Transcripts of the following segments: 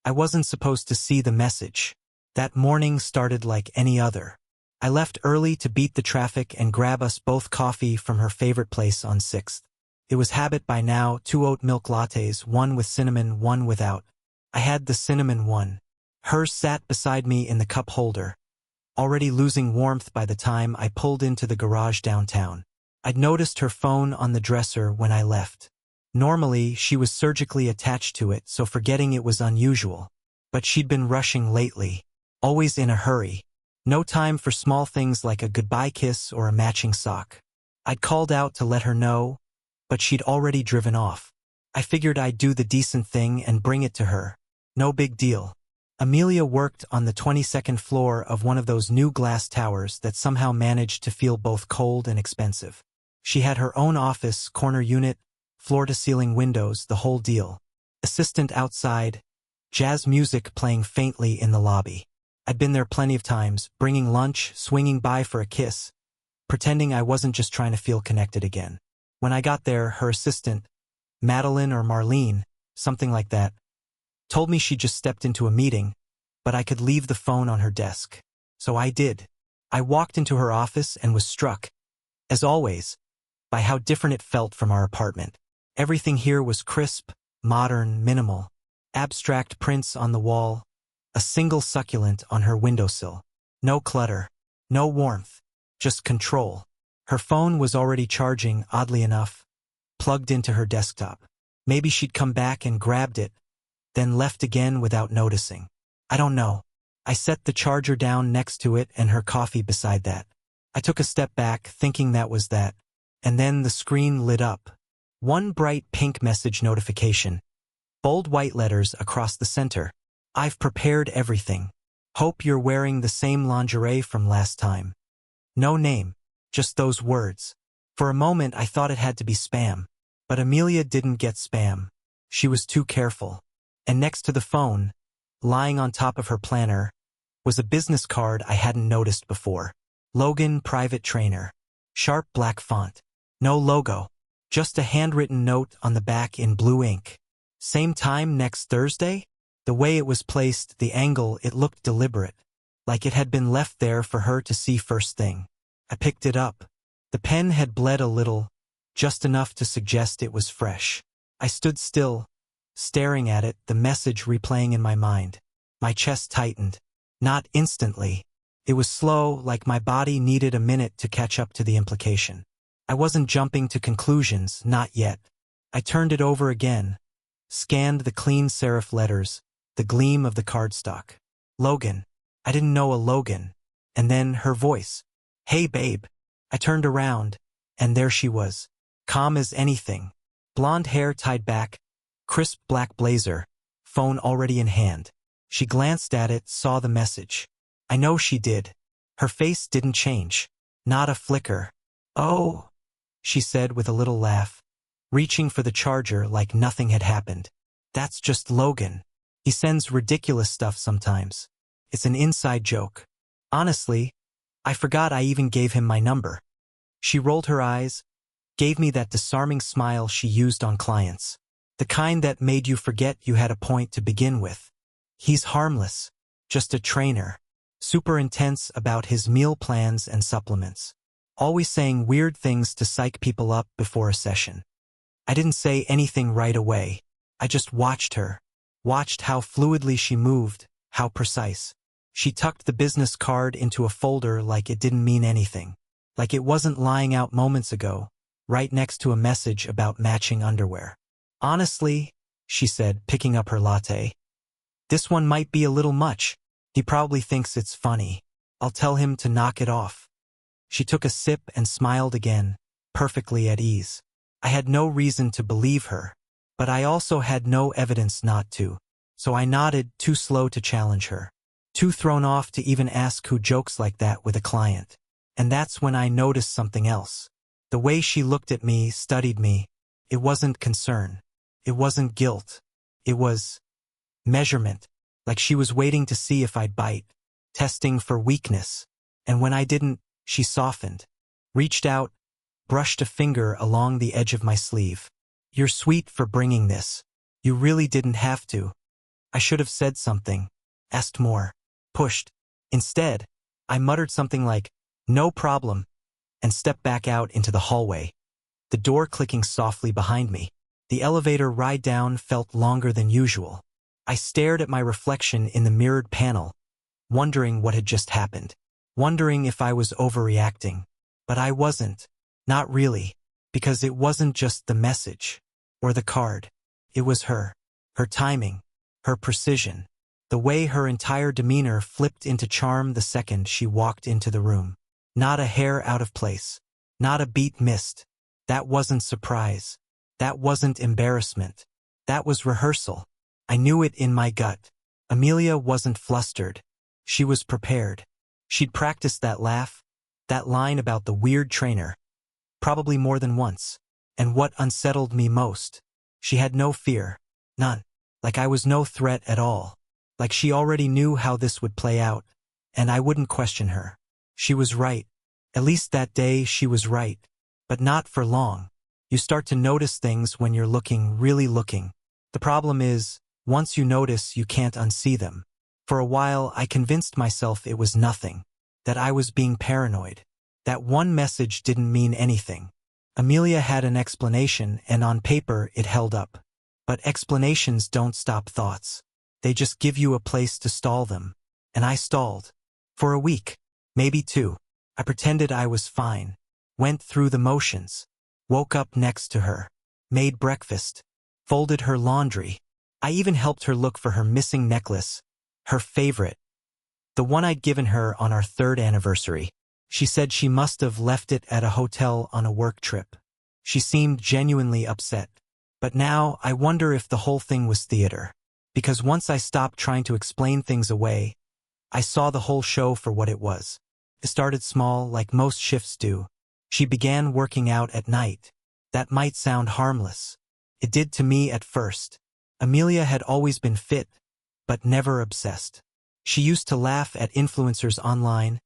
I wasn't supposed to see the message. That morning started like any other. I left early to beat the traffic and grab us both coffee from her favorite place on 6th. It was habit by now, 2 oat milk lattes, one with cinnamon, one without. I had the cinnamon one. Hers sat beside me in the cup holder, already losing warmth by the time I pulled into the garage downtown. I'd noticed her phone on the dresser when I left. Normally, she was surgically attached to it, so forgetting it was unusual. But she'd been rushing lately, always in a hurry. No time for small things like a goodbye kiss or a matching sock. I'd called out to let her know, but she'd already driven off. I figured I'd do the decent thing and bring it to her. No big deal. Amelia worked on the 22nd floor of one of those new glass towers that somehow managed to feel both cold and expensive. She had her own office, corner unit, floor-to-ceiling windows, the whole deal. Assistant outside, jazz music playing faintly in the lobby. I'd been there plenty of times, bringing lunch, swinging by for a kiss, pretending I wasn't just trying to feel connected again. When I got there, her assistant, Madeline or Marlene, something like that, told me she just stepped into a meeting, but I could leave the phone on her desk. So I did. I walked into her office and was struck, as always, by how different it felt from our apartment. Everything here was crisp, modern, minimal. Abstract prints on the wall, a single succulent on her windowsill. No clutter, no warmth, just control. Her phone was already charging, oddly enough, plugged into her desktop. Maybe she'd come back and grabbed it, then left again without noticing. I don't know. I set the charger down next to it and her coffee beside that. I took a step back, thinking that was that, and then the screen lit up. One bright pink message notification. Bold white letters across the center. I've prepared everything. Hope you're wearing the same lingerie from last time. No name, just those words. For a moment I thought it had to be spam. But Amelia didn't get spam. She was too careful. And next to the phone, lying on top of her planner, was a business card I hadn't noticed before. Logan, private trainer. Sharp black font. No logo. Just a handwritten note on the back in blue ink. Same time next Thursday? The way it was placed, the angle, it looked deliberate. Like it had been left there for her to see first thing. I picked it up. The pen had bled a little, just enough to suggest it was fresh. I stood still, staring at it, the message replaying in my mind. My chest tightened. Not instantly. It was slow, like my body needed a minute to catch up to the implication. I wasn't jumping to conclusions, not yet. I turned it over again, scanned the clean serif letters, the gleam of the cardstock. Logan. I didn't know a Logan. And then her voice. Hey babe. I turned around, and there she was. Calm as anything. Blonde hair tied back, crisp black blazer, phone already in hand. She glanced at it, saw the message. I know she did. Her face didn't change. Not a flicker. Oh, she said with a little laugh, reaching for the charger like nothing had happened. That's just Logan. He sends ridiculous stuff sometimes. It's an inside joke. Honestly, I forgot I even gave him my number. She rolled her eyes, gave me that disarming smile she used on clients. The kind that made you forget you had a point to begin with. He's harmless, just a trainer. Super intense about his meal plans and supplements. Always saying weird things to psych people up before a session. I didn't say anything right away. I just watched her. Watched how fluidly she moved, how precise. She tucked the business card into a folder like it didn't mean anything. Like it wasn't lying out moments ago, right next to a message about matching underwear. Honestly, she said, picking up her latte, this one might be a little much. He probably thinks it's funny. I'll tell him to knock it off. She took a sip and smiled again, perfectly at ease. I had no reason to believe her, but I also had no evidence not to. So I nodded, too slow to challenge her. Too thrown off to even ask who jokes like that with a client. And that's when I noticed something else. The way she looked at me, studied me. It wasn't concern. It wasn't guilt. It was measurement. Like she was waiting to see if I'd bite. Testing for weakness. And when I didn't, she softened. Reached out, brushed a finger along the edge of my sleeve. You're sweet for bringing this. You really didn't have to. I should have said something, asked more, pushed. Instead, I muttered something like, "No problem," and stepped back out into the hallway, the door clicking softly behind me. The elevator ride down felt longer than usual. I stared at my reflection in the mirrored panel, wondering what had just happened, wondering if I was overreacting. But I wasn't. Not really, because it wasn't just the message or the card. It was her timing, her precision, the way her entire demeanor flipped into charm the second she walked into the room. Not a hair out of place, not a beat missed. That wasn't surprise. That wasn't embarrassment. That was rehearsal. I knew it in my gut. Amelia wasn't flustered. She was prepared. She'd practiced that laugh, that line about the weird trainer, probably more than once. And what unsettled me most, she had no fear. None. Like I was no threat at all. Like she already knew how this would play out, and I wouldn't question her. She was right. At least that day she was right. But not for long. You start to notice things when you're looking, really looking. The problem is, once you notice, you can't unsee them. For a while, I convinced myself it was nothing, that I was being paranoid, that one message didn't mean anything. Amelia had an explanation, and on paper it held up. But explanations don't stop thoughts. They just give you a place to stall them. And I stalled. For a week. Maybe 2. I pretended I was fine. Went through the motions. Woke up next to her. Made breakfast. Folded her laundry. I even helped her look for her missing necklace. Her favorite. The one I'd given her on our 3rd anniversary. She said she must have left it at a hotel on a work trip. She seemed genuinely upset. But now I wonder if the whole thing was theater. Because once I stopped trying to explain things away, I saw the whole show for what it was. It started small, like most shifts do. She began working out at night. That might sound harmless. It did to me at first. Amelia had always been fit, but never obsessed. She used to laugh at influencers online,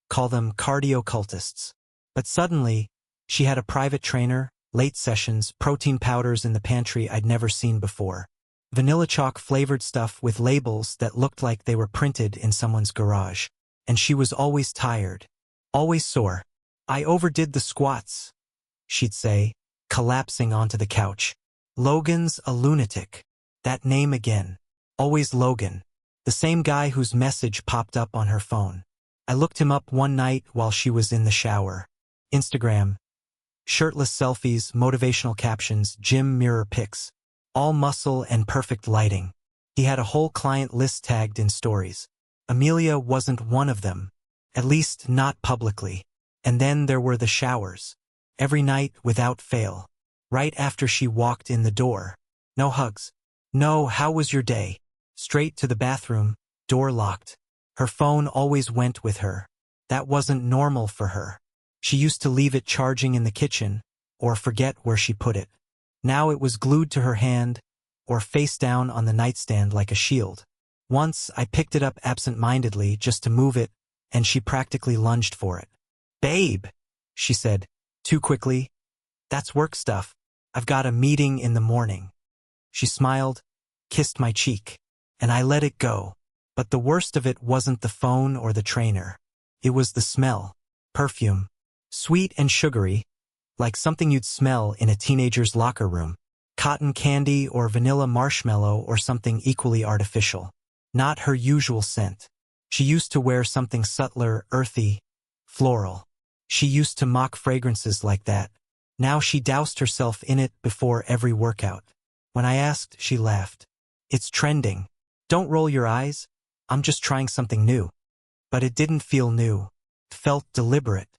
call them cardio cultists. But suddenly, she had a private trainer, late sessions, protein powders in the pantry I'd never seen before. Vanilla chalk flavored stuff with labels that looked like they were printed in someone's garage. And she was always tired. Always sore. "I overdid the squats," she'd say, collapsing onto the couch. "Logan's a lunatic." That name again. Always Logan. The same guy whose message popped up on her phone. I looked him up one night while she was in the shower. Instagram. Shirtless selfies, motivational captions, gym mirror pics. All muscle and perfect lighting. He had a whole client list tagged in stories. Amelia wasn't one of them. At least not publicly. And then there were the showers. Every night without fail. Right after she walked in the door. No hugs. No, "How was your day?" Straight to the bathroom, door locked. Her phone always went with her. That wasn't normal for her. She used to leave it charging in the kitchen, or forget where she put it. Now it was glued to her hand, or face down on the nightstand like a shield. Once I picked it up absent-mindedly just to move it, and she practically lunged for it. "Babe," she said, too quickly. "That's work stuff. I've got a meeting in the morning." She smiled, kissed my cheek, and I let it go. But the worst of it wasn't the phone or the trainer. It was the smell. Perfume. Sweet and sugary, like something you'd smell in a teenager's locker room. Cotton candy or vanilla marshmallow or something equally artificial. Not her usual scent. She used to wear something subtler, earthy, floral. She used to mock fragrances like that. Now she doused herself in it before every workout. When I asked, she laughed. "It's trending. Don't roll your eyes. I'm just trying something new." But it didn't feel new. It felt deliberate.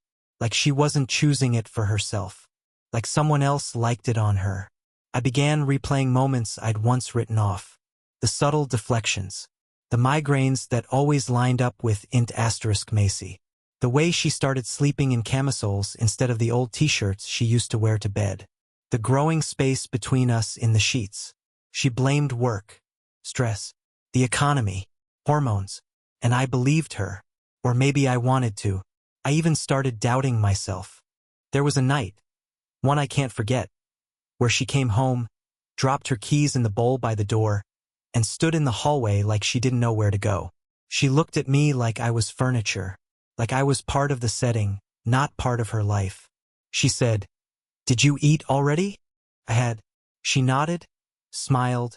Like she wasn't choosing it for herself. Like someone else liked it on her. I began replaying moments I'd once written off. The subtle deflections. The migraines that always lined up with int asterisk Macy. The way she started sleeping in camisoles instead of the old t-shirts she used to wear to bed. The growing space between us in the sheets. She blamed work, stress, the economy, hormones, and I believed her. Or maybe I wanted to. I even started doubting myself. There was a night, one I can't forget, where she came home, dropped her keys in the bowl by the door, and stood in the hallway like she didn't know where to go. She looked at me like I was furniture, like I was part of the setting, not part of her life. She said, "Did you eat already?" I had. She nodded, smiled,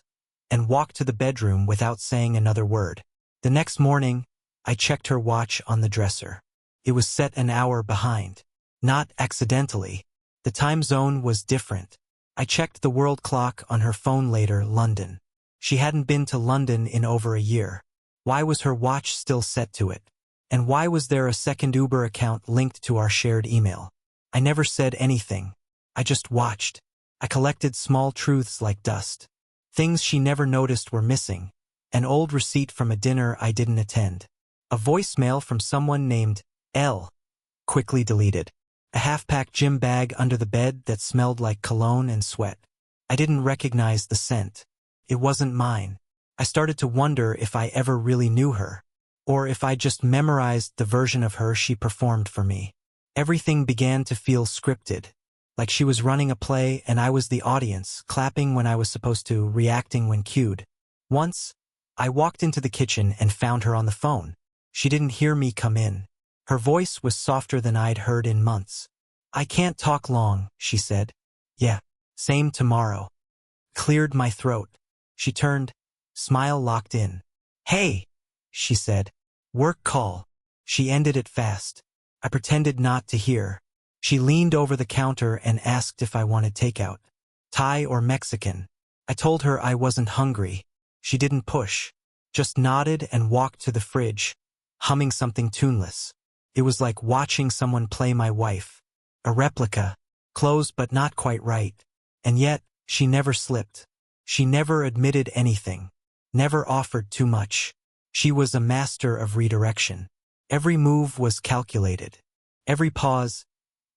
and walked to the bedroom without saying another word. The next morning, I checked her watch on the dresser. It was set an hour behind. Not accidentally. The time zone was different. I checked the world clock on her phone later, London. She hadn't been to London in over a year. Why was her watch still set to it? And why was there a second Uber account linked to our shared email? I never said anything. I just watched. I collected small truths like dust. Things she never noticed were missing. An old receipt from a dinner I didn't attend. A voicemail from someone named L. Quickly deleted. A half-packed gym bag under the bed that smelled like cologne and sweat. I didn't recognize the scent. It wasn't mine. I started to wonder if I ever really knew her, or if I just memorized the version of her she performed for me. Everything began to feel scripted, like she was running a play and I was the audience, clapping when I was supposed to, reacting when cued. Once, I walked into the kitchen and found her on the phone. She didn't hear me come in. Her voice was softer than I'd heard in months. "I can't talk long," she said. "Yeah, same tomorrow." Cleared my throat. She turned, smile locked in. "Hey," she said. "Work call." She ended it fast. I pretended not to hear. She leaned over the counter and asked if I wanted takeout. Thai or Mexican? I told her I wasn't hungry. She didn't push, just nodded and walked to the fridge, humming something tuneless. It was like watching someone play my wife. A replica, close but not quite right. And yet, she never slipped. She never admitted anything. Never offered too much. She was a master of redirection. Every move was calculated. Every pause,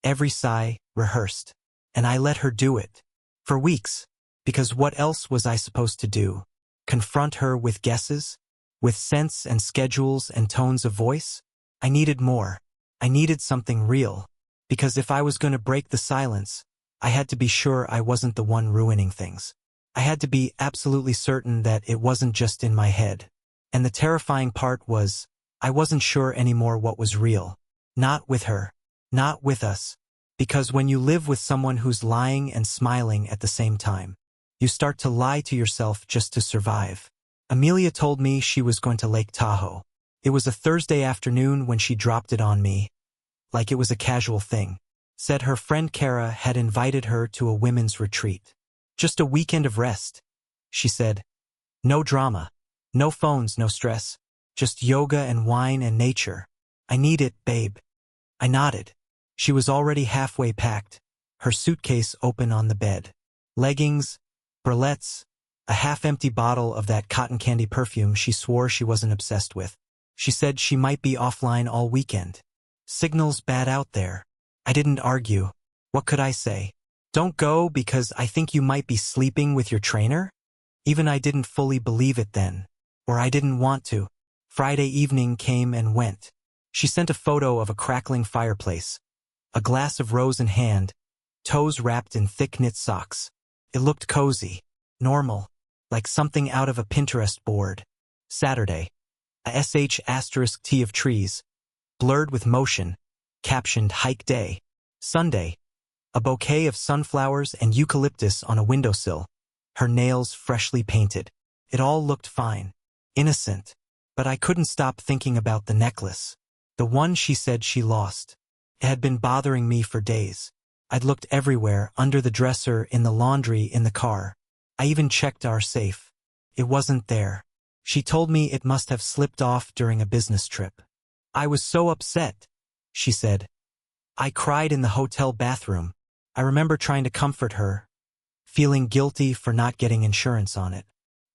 every sigh, rehearsed. And I let her do it. For weeks. Because what else was I supposed to do? Confront her with guesses? With scents and schedules and tones of voice? I needed more. I needed something real. Because if I was going to break the silence, I had to be sure I wasn't the one ruining things. I had to be absolutely certain that it wasn't just in my head. And the terrifying part was, I wasn't sure anymore what was real. Not with her. Not with us. Because when you live with someone who's lying and smiling at the same time, you start to lie to yourself just to survive. Amelia told me she was going to Lake Tahoe. It was a Thursday afternoon when she dropped it on me, like it was a casual thing. Said her friend Kara had invited her to a women's retreat. Just a weekend of rest, she said. No drama. No phones, no stress. Just yoga and wine and nature. I need it, babe. I nodded. She was already halfway packed, her suitcase open on the bed. Leggings, bralettes, a half-empty bottle of that cotton candy perfume she swore she wasn't obsessed with. She said she might be offline all weekend. Signals bad out there. I didn't argue. What could I say? Don't go because I think you might be sleeping with your trainer? Even I didn't fully believe it then. Or I didn't want to. Friday evening came and went. She sent a photo of a crackling fireplace, a glass of rose in hand, toes wrapped in thick knit socks. It looked cozy, normal, like something out of a Pinterest board. Saturday. A **T of trees, blurred with motion, captioned hike day. Sunday. A bouquet of sunflowers and eucalyptus on a windowsill, her nails freshly painted. It all looked fine, innocent, but I couldn't stop thinking about the necklace. The one she said she lost. It had been bothering me for days. I'd looked everywhere, under the dresser, in the laundry, in the car. I even checked our safe. It wasn't there. She told me it must have slipped off during a business trip. I was so upset, she said. I cried in the hotel bathroom. I remember trying to comfort her, feeling guilty for not getting insurance on it.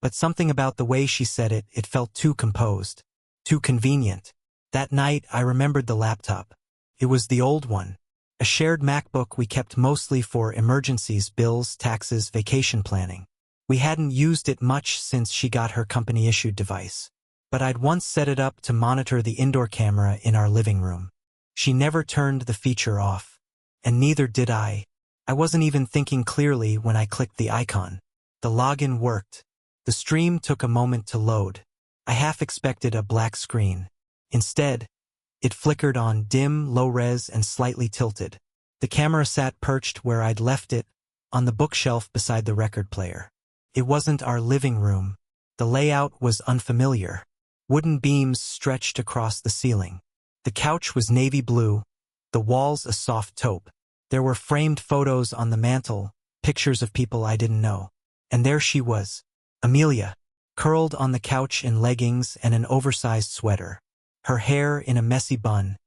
But something about the way she said it, it felt too composed, too convenient. That night, I remembered the laptop. It was the old one, a shared MacBook we kept mostly for emergencies, bills, taxes, vacation planning. We hadn't used it much since she got her company-issued device. But I'd once set it up to monitor the indoor camera in our living room. She never turned the feature off. And neither did I. I wasn't even thinking clearly when I clicked the icon. The login worked. The stream took a moment to load. I half expected a black screen. Instead, it flickered on, dim, low-res, and slightly tilted. The camera sat perched where I'd left it, on the bookshelf beside the record player. It wasn't our living room. The layout was unfamiliar. Wooden beams stretched across the ceiling. The couch was navy blue, the walls a soft taupe. There were framed photos on the mantel, pictures of people I didn't know. And there she was, Amelia, curled on the couch in leggings and an oversized sweater. Her hair in a messy bun,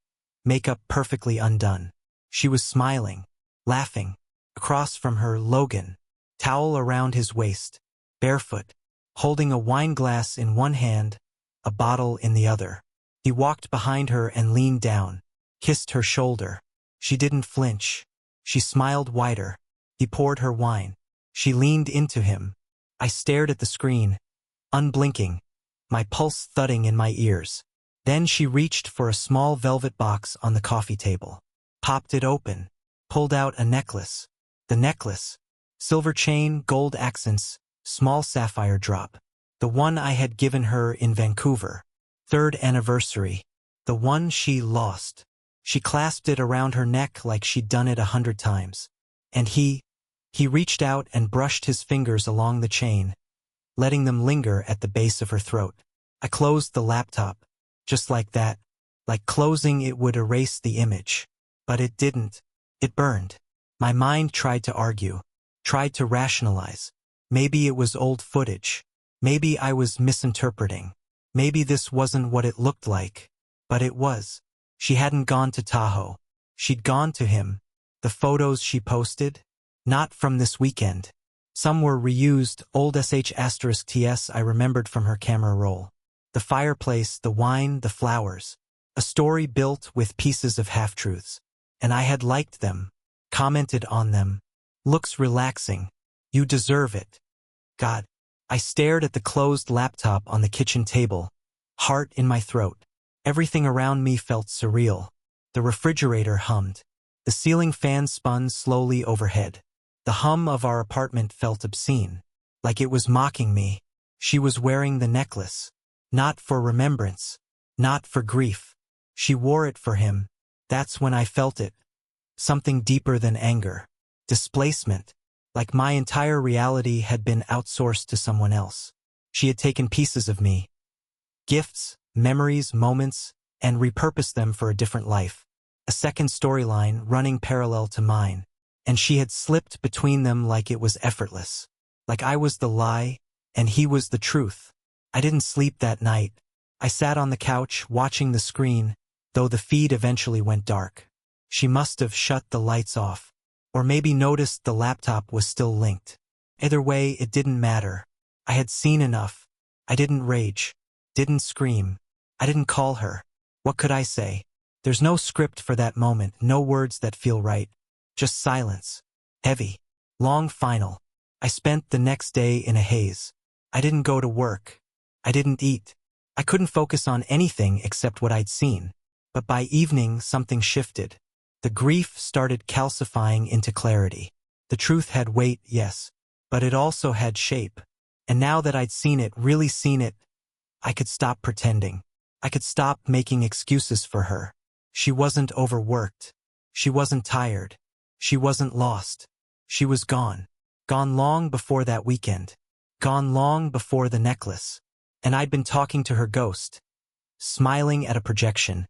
makeup perfectly undone. She was smiling, laughing. Across from her, Logan, towel around his waist, barefoot, holding a wine glass in one hand, a bottle in the other. He walked behind her and leaned down, kissed her shoulder. She didn't flinch. She smiled wider. He poured her wine. She leaned into him. I stared at the screen, unblinking, my pulse thudding in my ears. Then she reached for a small velvet box on the coffee table, popped it open, pulled out a necklace. The necklace, silver chain, gold accents, small sapphire drop. The one I had given her in Vancouver. 3rd anniversary. The one she lost. She clasped it around her neck like she'd done it 100 times. And he reached out and brushed his fingers along the chain, letting them linger at the base of her throat. I closed the laptop, just like that, like closing it would erase the image. But it didn't. It burned. My mind tried to argue, tried to rationalize. Maybe it was old footage. Maybe I was misinterpreting. Maybe this wasn't what it looked like. But it was. She hadn't gone to Tahoe. She'd gone to him. The photos she posted? Not from this weekend. Some were reused, old sh*ts I remembered from her camera roll. The fireplace, the wine, the flowers. A story built with pieces of half-truths. And I had liked them. Commented on them. Looks relaxing. You deserve it. God. I stared at the closed laptop on the kitchen table, heart in my throat. Everything around me felt surreal. The refrigerator hummed. The ceiling fan spun slowly overhead. The hum of our apartment felt obscene, like it was mocking me. She was wearing the necklace. Not for remembrance. Not for grief. She wore it for him. That's when I felt it. Something deeper than anger. Displacement. Like my entire reality had been outsourced to someone else. She had taken pieces of me. Gifts, memories, moments, and repurposed them for a different life. A second storyline running parallel to mine. And she had slipped between them like it was effortless. Like I was the lie, and he was the truth. I didn't sleep that night. I sat on the couch, watching the screen, though the feed eventually went dark. She must have shut the lights off. Or maybe noticed the laptop was still linked. Either way, it didn't matter. I had seen enough. I didn't rage. Didn't scream. I didn't call her. What could I say? There's no script for that moment, no words that feel right. Just silence. Heavy. Long final. I spent the next day in a haze. I didn't go to work. I didn't eat. I couldn't focus on anything except what I'd seen. But by evening, something shifted. The grief started calcifying into clarity. The truth had weight, yes, but it also had shape. And now that I'd seen it, really seen it, I could stop pretending. I could stop making excuses for her. She wasn't overworked. She wasn't tired. She wasn't lost. She was gone. Gone long before that weekend. Gone long before the necklace. And I'd been talking to her ghost. Smiling at a projection.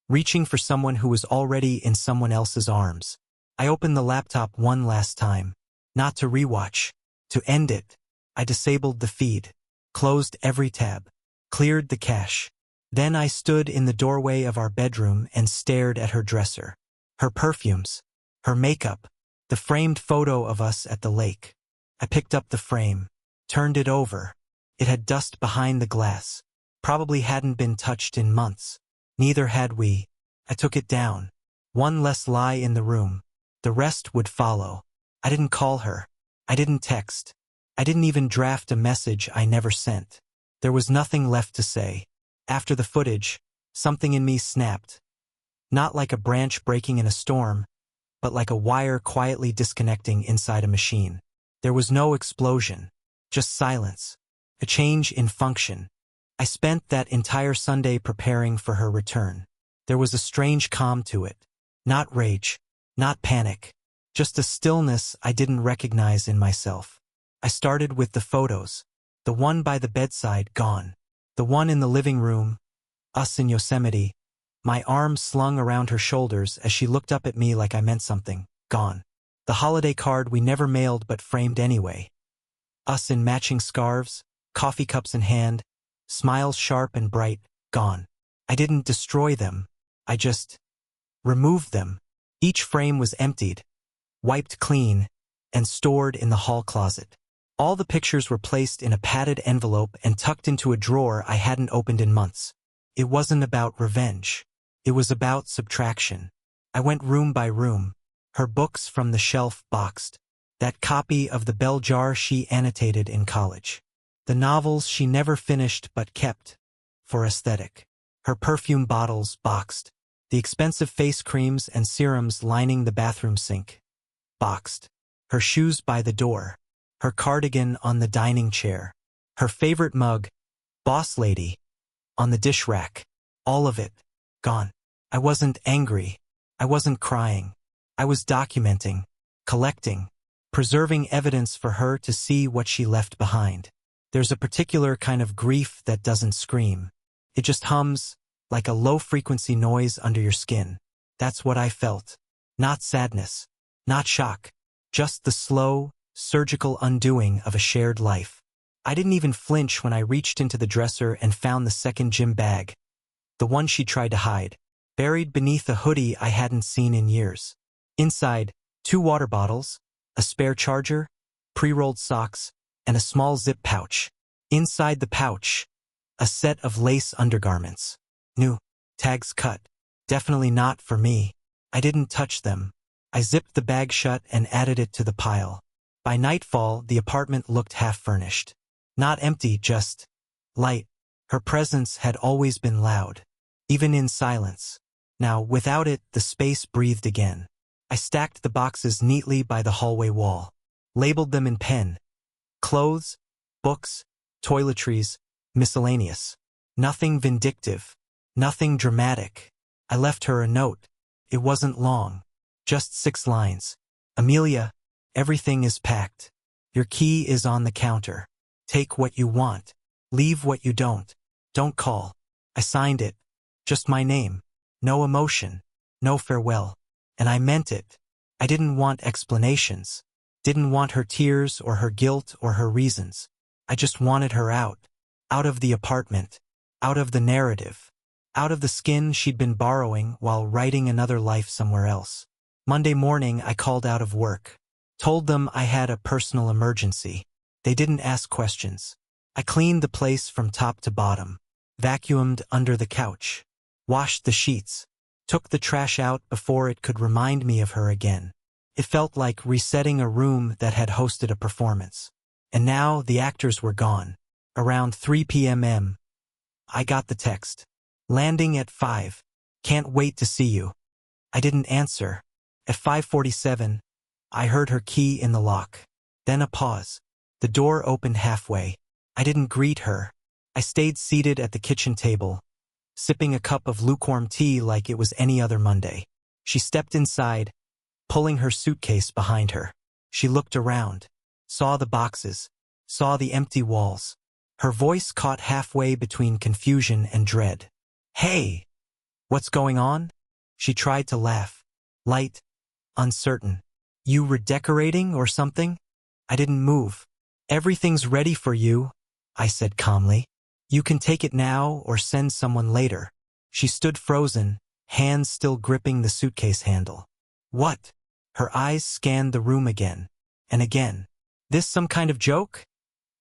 Reaching for someone who was already in someone else's arms. I opened the laptop one last time. Not to rewatch. To end it. I disabled the feed. Closed every tab. Cleared the cache. Then I stood in the doorway of our bedroom and stared at her dresser. Her perfumes. Her makeup. The framed photo of us at the lake. I picked up the frame. Turned it over. It had dust behind the glass. Probably hadn't been touched in months. Neither had we. I took it down. One less lie in the room. The rest would follow. I didn't call her. I didn't text. I didn't even draft a message I never sent. There was nothing left to say. After the footage, something in me snapped. Not like a branch breaking in a storm, but like a wire quietly disconnecting inside a machine. There was no explosion. Just silence. a change in function. I spent that entire Sunday preparing for her return. There was a strange calm to it. Not rage, not panic, just a stillness I didn't recognize in myself. I started with the photos. The one by the bedside, gone. The one in the living room, us in Yosemite, my arms slung around her shoulders as she looked up at me like I meant something, gone. The holiday card we never mailed but framed anyway. Us in matching scarves, coffee cups in hand, smiles sharp and bright, gone. I didn't destroy them. I just removed them. Each frame was emptied, wiped clean, and stored in the hall closet. All the pictures were placed in a padded envelope and tucked into a drawer I hadn't opened in months. It wasn't about revenge. It was about subtraction. I went room by room, her books from the shelf boxed, that copy of the bell jar she annotated in college, the novels she never finished but kept, for aesthetic, her perfume bottles boxed, the expensive face creams and serums lining the bathroom sink, boxed, her shoes by the door, her cardigan on the dining chair, her favorite mug, Boss Lady, on the dish rack, all of it, gone. I wasn't angry. I wasn't crying. I was documenting, collecting, preserving evidence for her to see what she left behind. There's a particular kind of grief that doesn't scream. It just hums, like a low-frequency noise under your skin. That's what I felt. Not sadness, not shock, just the slow, surgical undoing of a shared life. I didn't even flinch when I reached into the dresser and found the second gym bag, the one she tried to hide, buried beneath a hoodie I hadn't seen in years. Inside, 2 water bottles, a spare charger, pre-rolled socks, and a small zip pouch. Inside the pouch, a set of lace undergarments. New, tags cut. Definitely not for me. I didn't touch them. I zipped the bag shut and added it to the pile. By nightfall, the apartment looked half-furnished. Not empty, just light. Her presence had always been loud, even in silence. Now, without it, the space breathed again. I stacked the boxes neatly by the hallway wall, labeled them in pen. Clothes, books, toiletries, miscellaneous. Nothing vindictive, nothing dramatic. I left her a note. It wasn't long, just 6 lines. Amelia, everything is packed. Your key is on the counter. Take what you want. Leave what you don't. Don't call. I signed it. Just my name. No emotion. No farewell. And I meant it. I didn't want explanations. Didn't want her tears or her guilt or her reasons. I just wanted her out. Out of the apartment. Out of the narrative. Out of the skin she'd been borrowing while writing another life somewhere else. Monday morning, I called out of work. Told them I had a personal emergency. They didn't ask questions. I cleaned the place from top to bottom. Vacuumed under the couch. Washed the sheets. Took the trash out before it could remind me of her again. It felt like resetting a room that had hosted a performance. And now the actors were gone. Around 3 p.m. I got the text. Landing at 5. Can't wait to see you. I didn't answer. At 5:47, I heard her key in the lock. Then a pause. The door opened halfway. I didn't greet her. I stayed seated at the kitchen table, sipping a cup of lukewarm tea like it was any other Monday. She stepped inside, pulling her suitcase behind her. She looked around, saw the boxes, saw the empty walls. Her voice caught halfway between confusion and dread. Hey! What's going on? She tried to laugh. Light, uncertain. You redecorating or something? I didn't move. Everything's ready for you, I said calmly. You can take it now or send someone later. She stood frozen, hands still gripping the suitcase handle. What? Her eyes scanned the room again, and again. This some kind of joke?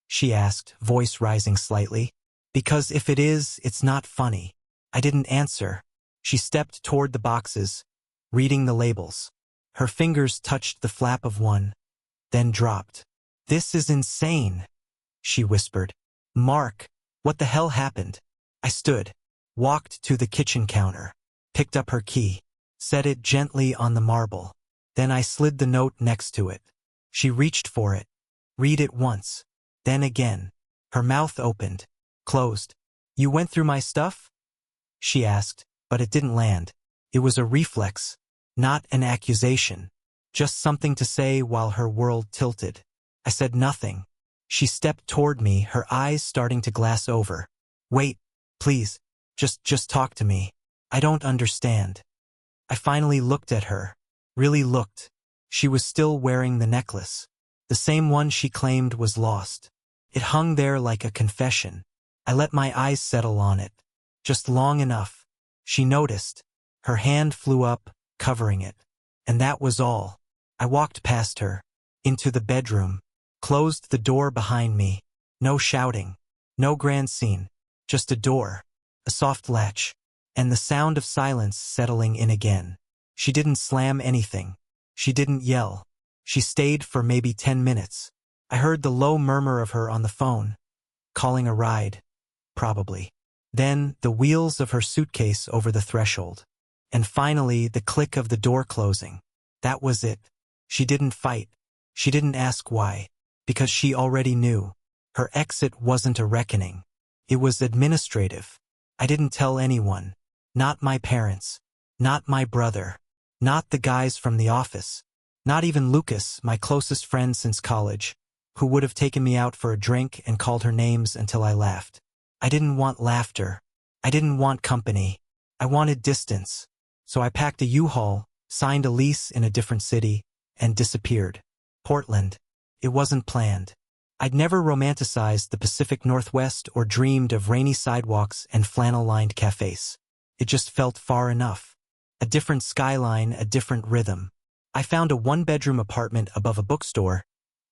She asked, voice rising slightly. Because if it is, it's not funny. I didn't answer. She stepped toward the boxes, reading the labels. Her fingers touched the flap of one, then dropped. This is insane, she whispered. Mark, what the hell happened? I stood, walked to the kitchen counter, picked up her key, set it gently on the marble. Then I slid the note next to it. She reached for it. Read it once, then again. Her mouth opened, closed. "You went through my stuff?" she asked, but it didn't land. It was a reflex, not an accusation. Just something to say while her world tilted. I said nothing. She stepped toward me, her eyes starting to glass over. "Wait, please. Just talk to me. I don't understand." I finally looked at her. Really looked. She was still wearing the necklace. The same one she claimed was lost. It hung there like a confession. I let my eyes settle on it. Just long enough. She noticed. Her hand flew up, covering it. And that was all. I walked past her. Into the bedroom. Closed the door behind me. No shouting. No grand scene. Just a door. A soft latch. And the sound of silence settling in again. She didn't slam anything. She didn't yell. She stayed for maybe 10 minutes. I heard the low murmur of her on the phone. Calling a ride. Probably. Then the wheels of her suitcase over the threshold. And finally the click of the door closing. That was it. She didn't fight. She didn't ask why. Because she already knew. Her exit wasn't a reckoning. It was administrative. I didn't tell anyone. Not my parents. Not my brother. Not the guys from the office. Not even Lucas, my closest friend since college, who would have taken me out for a drink and called her names until I laughed. I didn't want laughter. I didn't want company. I wanted distance. So I packed a U-Haul, signed a lease in a different city, and disappeared. Portland. It wasn't planned. I'd never romanticized the Pacific Northwest or dreamed of rainy sidewalks and flannel-lined cafes. It just felt far enough. A different skyline, a different rhythm. I found a one-bedroom apartment above a bookstore,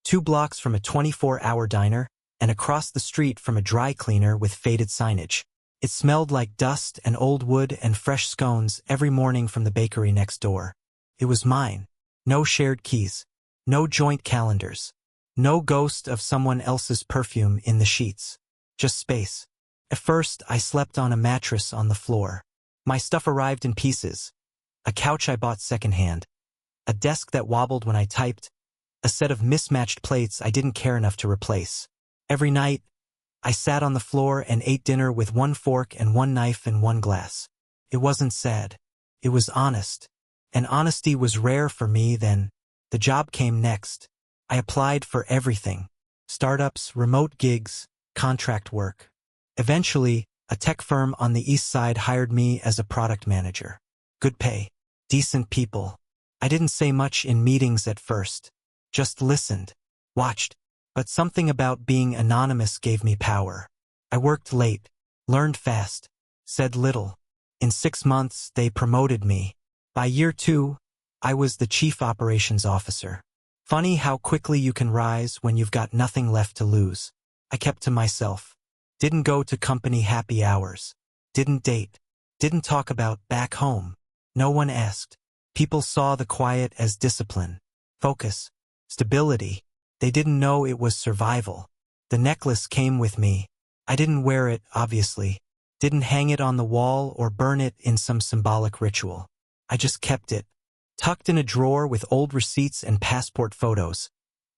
2 blocks from a 24-hour diner, and across the street from a dry cleaner with faded signage. It smelled like dust and old wood and fresh scones every morning from the bakery next door. It was mine. No shared keys. No joint calendars. No ghost of someone else's perfume in the sheets. Just space. At first, I slept on a mattress on the floor. My stuff arrived in pieces. A couch I bought secondhand. A desk that wobbled when I typed. A set of mismatched plates I didn't care enough to replace. Every night, I sat on the floor and ate dinner with 1 fork and 1 knife and 1 glass. It wasn't sad. It was honest. And honesty was rare for me then. The job came next. I applied for everything. Startups, remote gigs, contract work. Eventually, a tech firm on the east side hired me as a product manager. Good pay. Decent people. I didn't say much in meetings at first. Just listened. Watched. But something about being anonymous gave me power. I worked late. Learned fast. Said little. In 6 months, they promoted me. By year 2, I was the chief operations officer. Funny how quickly you can rise when you've got nothing left to lose. I kept to myself. Didn't go to company happy hours. Didn't date. Didn't talk about back home. No one asked. People saw the quiet as discipline. Focus. Stability. They didn't know it was survival. The necklace came with me. I didn't wear it, obviously. Didn't hang it on the wall or burn it in some symbolic ritual. I just kept it. Tucked in a drawer with old receipts and passport photos.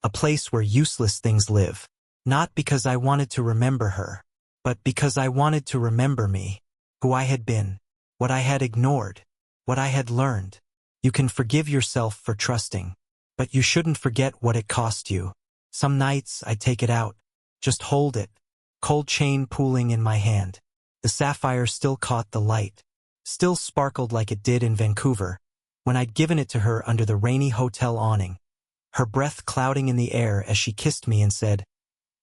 A place where useless things live. Not because I wanted to remember her, but because I wanted to remember me. Who I had been. What I had ignored. What I had learned. You can forgive yourself for trusting. But you shouldn't forget what it cost you. Some nights I'd take it out. Just hold it. Cold chain pooling in my hand. The sapphire still caught the light. Still sparkled like it did in Vancouver, when I'd given it to her under the rainy hotel awning. Her breath clouding in the air as she kissed me and said,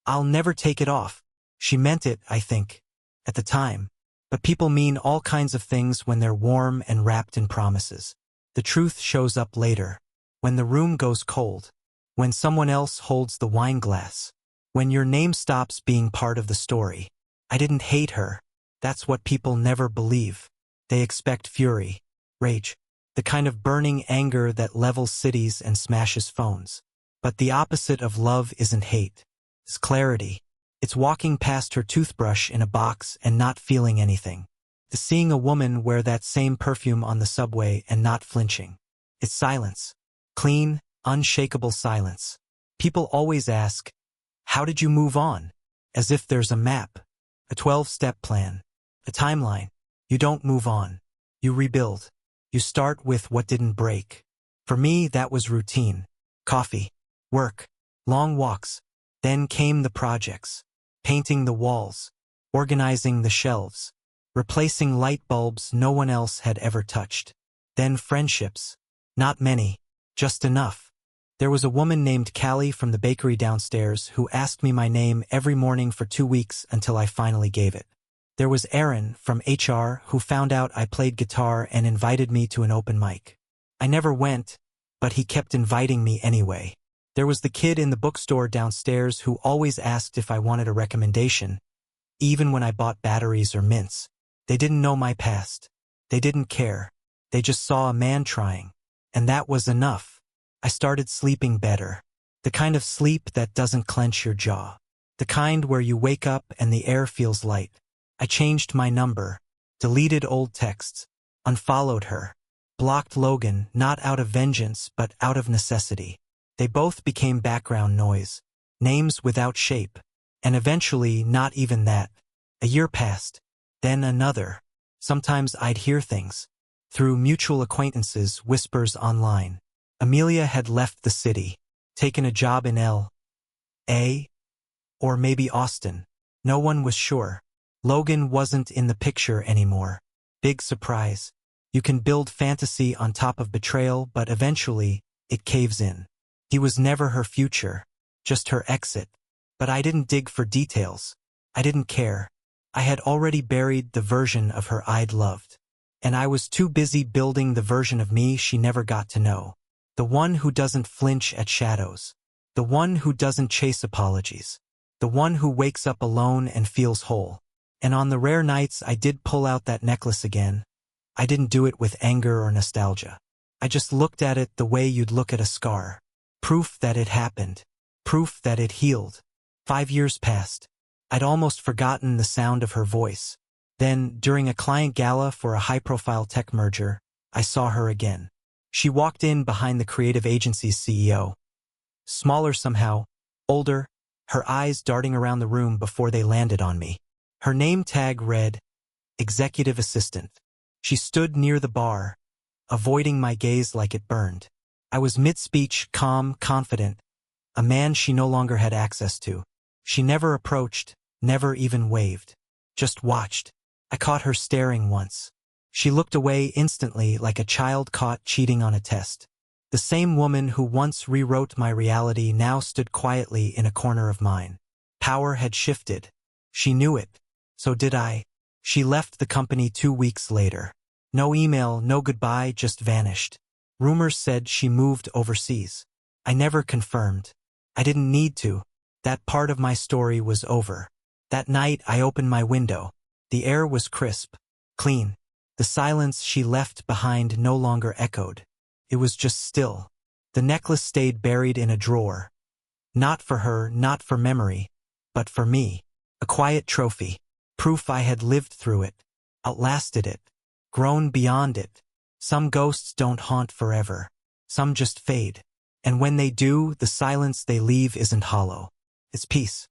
"I'll never take it off." She meant it, I think, at the time. But people mean all kinds of things when they're warm and wrapped in promises. The truth shows up later. When the room goes cold. When someone else holds the wine glass. When your name stops being part of the story. I didn't hate her. That's what people never believe. They expect fury. Rage. The kind of burning anger that levels cities and smashes phones. But the opposite of love isn't hate. It's clarity. It's walking past her toothbrush in a box and not feeling anything. It's seeing a woman wear that same perfume on the subway and not flinching. It's silence. Clean, unshakable silence. People always ask, "How did you move on?" As if there's a map, a 12-step plan, a timeline. You don't move on. You rebuild. You start with what didn't break. For me, that was routine. Coffee, work, long walks. Then came the projects. Painting the walls, organizing the shelves, replacing light bulbs no one else had ever touched. Then friendships. Not many, just enough. There was a woman named Callie from the bakery downstairs who asked me my name every morning for 2 weeks until I finally gave it. There was Aaron from HR who found out I played guitar and invited me to an open mic. I never went, but he kept inviting me anyway. There was the kid in the bookstore downstairs who always asked if I wanted a recommendation, even when I bought batteries or mints. They didn't know my past. They didn't care. They just saw a man trying. And that was enough. I started sleeping better. The kind of sleep that doesn't clench your jaw. The kind where you wake up and the air feels light. I changed my number, deleted old texts, unfollowed her, blocked Logan not out of vengeance but out of necessity. They both became background noise, names without shape, and eventually not even that. A year passed, then another. Sometimes I'd hear things. Through mutual acquaintances, whispers online. Amelia had left the city, taken a job in L.A. or maybe Austin. No one was sure. Logan wasn't in the picture anymore. Big surprise. You can build fantasy on top of betrayal, but eventually, it caves in. He was never her future, just her exit. But I didn't dig for details. I didn't care. I had already buried the version of her I'd loved. And I was too busy building the version of me she never got to know. The one who doesn't flinch at shadows. The one who doesn't chase apologies. The one who wakes up alone and feels whole. And on the rare nights I did pull out that necklace again, I didn't do it with anger or nostalgia. I just looked at it the way you'd look at a scar. Proof that it happened. Proof that it healed. 5 years passed. I'd almost forgotten the sound of her voice. Then, during a client gala for a high-profile tech merger, I saw her again. She walked in behind the creative agency's CEO. Smaller somehow, older, her eyes darting around the room before they landed on me. Her name tag read, Executive Assistant. She stood near the bar, avoiding my gaze like it burned. I was mid-speech, calm, confident, a man she no longer had access to. She never approached, never even waved. Just watched. I caught her staring once. She looked away instantly like a child caught cheating on a test. The same woman who once rewrote my reality now stood quietly in a corner of mine. Power had shifted. She knew it. So did I. She left the company 2 weeks later. No email, no goodbye, just vanished. Rumors said she moved overseas. I never confirmed. I didn't need to. That part of my story was over. That night I opened my window. The air was crisp, clean. The silence she left behind no longer echoed. It was just still. The necklace stayed buried in a drawer. Not for her, not for memory, but for me. A quiet trophy. Proof I had lived through it, outlasted it, grown beyond it. Some ghosts don't haunt forever. Some just fade. And when they do, the silence they leave isn't hollow. It's peace.